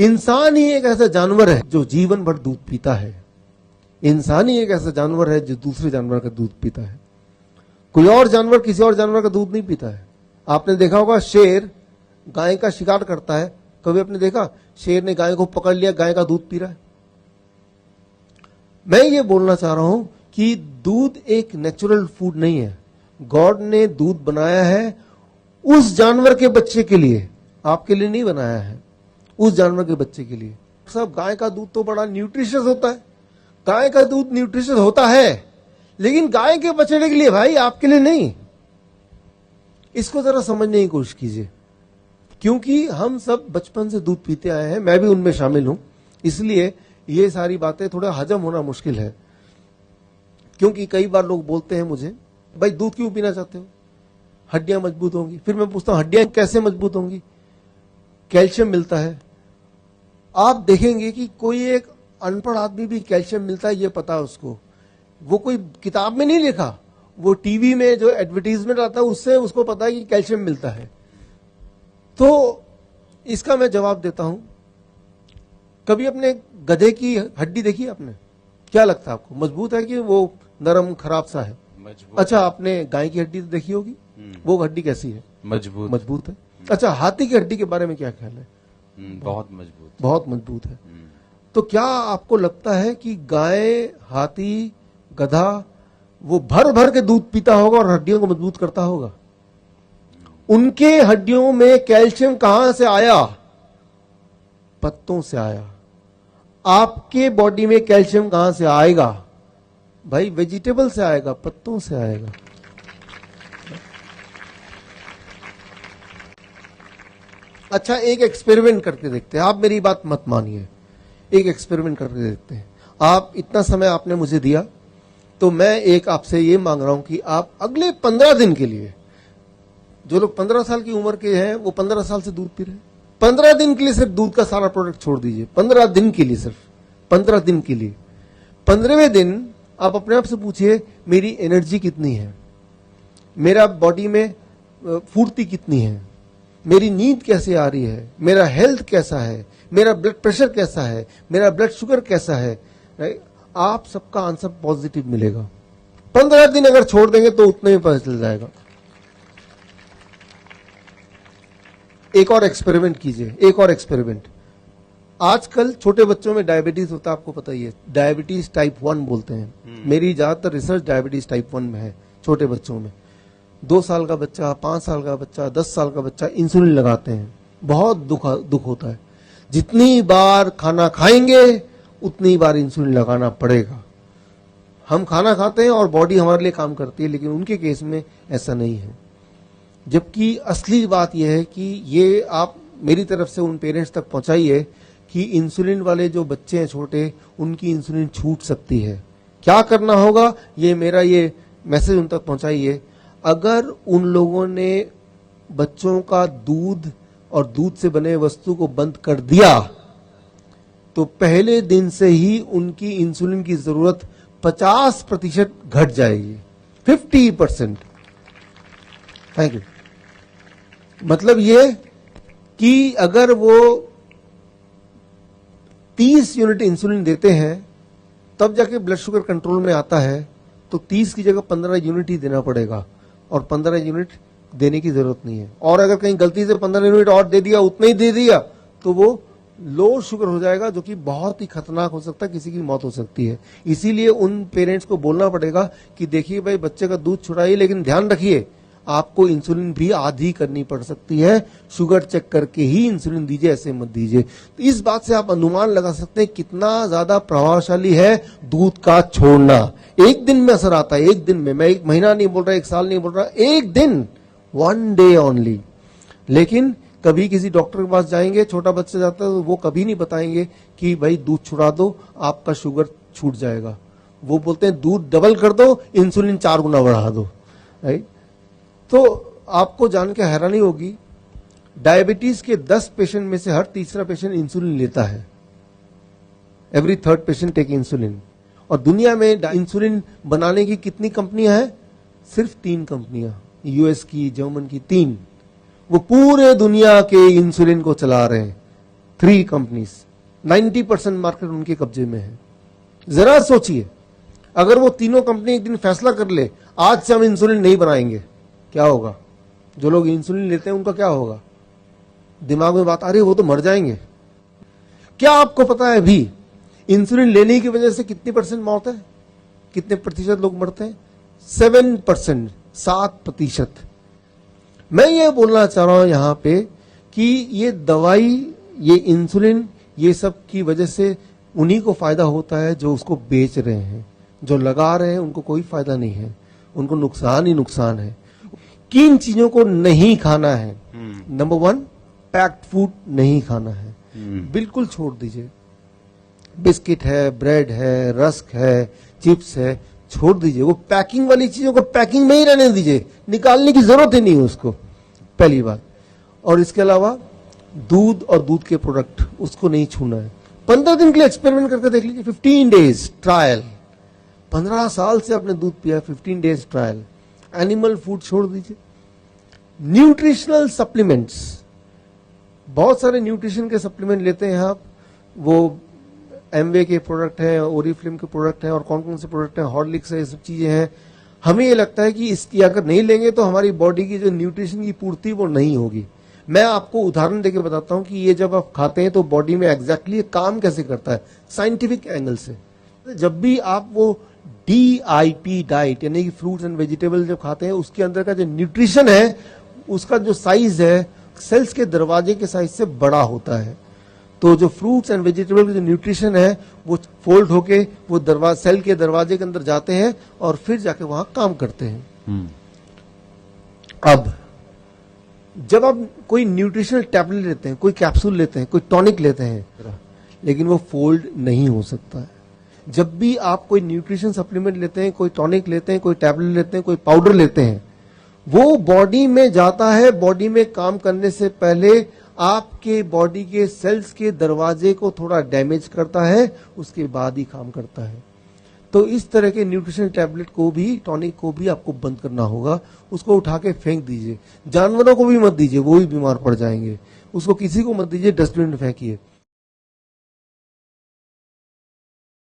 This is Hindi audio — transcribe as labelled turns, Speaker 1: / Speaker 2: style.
Speaker 1: इंसान ही एक ऐसा जानवर है जो जीवन भर दूध पीता है। इंसान ही एक ऐसा जानवर है जो दूसरे जानवर का दूध पीता है। कोई और जानवर किसी और जानवर का दूध नहीं पीता है। आपने देखा होगा शेर गाय का शिकार करता है, कभी आपने देखा शेर ने गाय को पकड़ लिया, गाय का दूध पी रहा है? मैं ये बोलना चाह रहा हूं कि दूध एक नेचुरल फूड नहीं है। गॉड ने दूध बनाया है उस जानवर के बच्चे के लिए, आपके लिए नहीं बनाया है, उस जानवर के बच्चे के लिए। सब गाय का दूध तो बड़ा न्यूट्रिशियस होता है, गाय का दूध न्यूट्रिशियस होता है, लेकिन गाय के बछड़े के लिए भाई, आपके लिए नहीं। इसको जरा समझने की कोशिश कीजिए, क्योंकि हम सब बचपन से दूध पीते आए हैं, मैं भी उनमें शामिल हूं, इसलिए ये सारी बातें थोड़ा हजम होना मुश्किल है। क्योंकि कई बार लोग बोलते हैं मुझे, भाई दूध क्यों पीना चाहते हो, हड्डियां मजबूत होंगी। फिर मैं पूछता हूं हड्डियां कैसे मजबूत होंगी? कैल्शियम मिलता है। आप देखेंगे कि कोई एक अनपढ़ आदमी भी कैल्शियम मिलता है ये पता है उसको, वो कोई किताब में नहीं लिखा, वो टीवी में जो एडवर्टीजमेंट आता है उससे उसको पता है कि कैल्शियम मिलता है। तो इसका मैं जवाब देता हूं, कभी अपने गधे की हड्डी देखी आपने? क्या लगता है आपको, मजबूत है कि वो नरम खराब सा है? अच्छा, आपने गाय की हड्डी तो देखी होगी, वो हड्डी कैसी है? मजबूत है। अच्छा, हाथी की हड्डी के बारे में क्या ख्याल है? बहुत मजबूत है। तो क्या आपको लगता है कि गाय, हाथी, गधा वो भर भर के दूध पीता होगा और हड्डियों को मजबूत करता होगा? उनके हड्डियों में कैल्शियम कहां से आया? पत्तों से आया। आपके बॉडी में कैल्शियम कहां से आएगा? भाई वेजिटेबल से आएगा, पत्तों से आएगा। अच्छा, एक एक्सपेरिमेंट करके देखते हैं, आप मेरी बात मत मानिए, एक एक्सपेरिमेंट करके देखते हैं। आप इतना समय आपने मुझे दिया, तो मैं एक आपसे ये मांग रहा हूं कि आप अगले 15 दिन के लिए, जो लोग 15 साल की उम्र के हैं वो 15 साल से दूध पी रहे हैं, 15 दिन के लिए सिर्फ दूध का सारा प्रोडक्ट छोड़ दीजिए। 15 दिन के लिए, सिर्फ 15 दिन के लिए। 15वें दिन आप अपने आप से पूछिए, मेरी एनर्जी कितनी है, मेरा बॉडी में फुर्ती कितनी है, मेरी नींद कैसे आ रही है, मेरा हेल्थ कैसा है, मेरा ब्लड प्रेशर कैसा है, मेरा ब्लड शुगर कैसा है। राइट? आप सबका आंसर पॉजिटिव मिलेगा। 15 दिन अगर छोड़ देंगे तो उतने में पता चल जाएगा। एक और एक्सपेरिमेंट कीजिए, एक और एक्सपेरिमेंट। आजकल छोटे बच्चों में डायबिटीज होता है, आपको पता ही है, डायबिटीज टाइप 1 बोलते हैं। मेरी ज्यादातर रिसर्च डायबिटीज टाइप 1 में है, छोटे बच्चों में। 2 साल का बच्चा, 5 साल का बच्चा, 10 साल का बच्चा इंसुलिन लगाते हैं, बहुत दुख होता है। जितनी बार खाना खाएंगे उतनी बार इंसुलिन लगाना पड़ेगा। हम खाना खाते हैं और बॉडी हमारे लिए काम करती है, लेकिन उनके केस में ऐसा नहीं है। जबकि असली बात यह है कि ये आप मेरी तरफ से उन पेरेंट्स तक पहुंचाइए कि इंसुलिन वाले जो बच्चे हैं छोटे, उनकी इंसुलिन छूट सकती है। क्या करना होगा, ये मेरा ये मैसेज उन तक पहुंचाइए। अगर उन लोगों ने बच्चों का दूध और दूध से बने वस्तु को बंद कर दिया तो पहले दिन से ही उनकी इंसुलिन की जरूरत 50% घट जाएगी, 50%। Thank you. मतलब ये कि अगर वो 30 यूनिट इंसुलिन देते हैं तब जाके ब्लड शुगर कंट्रोल में आता है, तो 30 की जगह 15 यूनिट ही देना पड़ेगा, और 15 यूनिट देने की जरूरत नहीं है। और अगर कहीं गलती से 15 यूनिट और दे दिया, उतना ही दे दिया, तो वो लो शुगर हो जाएगा, जो कि बहुत ही खतरनाक हो सकता है, किसी की मौत हो सकती है। इसीलिए उन पेरेंट्स को बोलना पड़ेगा कि देखिए भाई, बच्चे का दूध छुड़ाइए, लेकिन ध्यान रखिए आपको इंसुलिन भी आधी करनी पड़ सकती है, शुगर चेक करके ही इंसुलिन दीजिए, ऐसे मत दीजिए। तो इस बात से आप अनुमान लगा सकते हैं कितना ज्यादा प्रभावशाली है दूध का छोड़ना। एक दिन में असर आता है, एक दिन में। मैं 1 महीना नहीं बोल रहा, 1 साल नहीं बोल रहा, एक दिन, 1 डे ओनली। लेकिन कभी किसी डॉक्टर के पास जाएंगे, छोटा बच्चा जाता है, तो वो कभी नहीं बताएंगे कि भाई दूध छुड़ा दो, आपका शुगर छूट जाएगा। वो बोलते हैं दूध डबल कर दो, इंसुलिन 4 गुना बढ़ा दो। राइट? तो आपको जान के हैरानी होगी, डायबिटीज के 10 पेशेंट में से हर तीसरा पेशेंट इंसुलिन लेता है। Every 3rd patient take insulin. और दुनिया में इंसुलिन बनाने की कितनी कंपनियां हैं? सिर्फ 3 कंपनियां, यूएस की, जर्मन की, 3। वो पूरे दुनिया के इंसुलिन को चला रहे हैं। 3 कंपनीज, 90% मार्केट उनके कब्जे में है। जरा सोचिए, अगर वो तीनों कंपनी एक दिन फैसला कर ले आज से हम इंसुलिन नहीं बनाएंगे, क्या होगा? जो लोग इंसुलिन लेते हैं उनका क्या होगा? दिमाग में बात आ रही है वो तो मर जाएंगे। क्या आपको पता है अभी इंसुलिन लेने की वजह से कितनी % मौत है? कितने प्रतिशत लोग मरते हैं? 7%, 7%। मैं ये बोलना चाह रहा हूं यहां पे कि ये दवाई, ये इंसुलिन, ये सब की वजह से उन्हीं को फायदा होता है जो उसको बेच रहे हैं। जो लगा रहे हैं उनको कोई फायदा नहीं है, उनको नुकसान ही नुकसान है। किन चीजों को नहीं खाना है? नंबर 1, पैक्ड फूड नहीं खाना है, बिल्कुल छोड़ दीजिए। बिस्किट है, ब्रेड है, रस्क है, चिप्स है, छोड़ दीजिए। वो पैकिंग वाली चीजों को पैकिंग में ही रहने दीजिए, निकालने की जरूरत ही नहीं है उसको, पहली बात। और इसके अलावा दूध और दूध के प्रोडक्ट, उसको नहीं छूना है। 15 दिन के लिए एक्सपेरिमेंट करके देख लीजिए, 15 डेज ट्रायल। 15 साल से आपने दूध पिया, 15 डेज ट्रायल। एनिमल फूड छोड़ दीजिए। न्यूट्रिशनल सप्लीमेंट्स, बहुत सारे न्यूट्रिशन के सप्लीमेंट लेते हैं आप, वो एमवे के प्रोडक्ट हैं, ओरिफ्लेम के प्रोडक्ट हैं, और कौन कौन से प्रोडक्ट हैं, हॉर्लिक्स है, ये सब चीजें हैं। हमें ये लगता है कि इसकी अगर नहीं लेंगे तो हमारी बॉडी की जो न्यूट्रिशन की पूर्ति वो नहीं होगी। मैं आपको उदाहरण देके बताता हूं कि ये जब आप खाते हैं तो बॉडी में एग्जैक्टली काम कैसे करता है साइंटिफिक एंगल से। जब भी आप वो DIP डाइट यानी कि फ्रूट्स एंड वेजिटेबल जब खाते हैं, उसके अंदर का जो न्यूट्रिशन है उसका जो साइज है सेल्स के दरवाजे के साइज से बड़ा होता है। तो जो फ्रूट्स एंड वेजिटेबल का जो न्यूट्रिशन है वो फोल्ड होके वो सेल के दरवाजे के अंदर जाते हैं और फिर जाके वहां काम करते हैं। अब जब आप कोई न्यूट्रिशनल टैबलेट लेते हैं, कोई कैप्सूल लेते हैं, कोई टॉनिक लेते हैं, लेकिन वो फोल्ड नहीं हो सकता है। जब भी आप कोई न्यूट्रिशन सप्लीमेंट लेते हैं, कोई टॉनिक लेते हैं, कोई टैबलेट लेते हैं, कोई पाउडर लेते हैं, वो बॉडी में जाता है। बॉडी में काम करने से पहले आपके बॉडी के सेल्स के दरवाजे को थोड़ा डैमेज करता है, उसके बाद ही काम करता है। तो इस तरह के न्यूट्रिशन टैबलेट को भी, टॉनिक को भी आपको बंद करना होगा। उसको उठा के फेंक दीजिए। जानवरों को भी मत दीजिए, वो भी बीमार पड़ जाएंगे। उसको किसी को मत दीजिए, डस्टबिन में फेंकिए।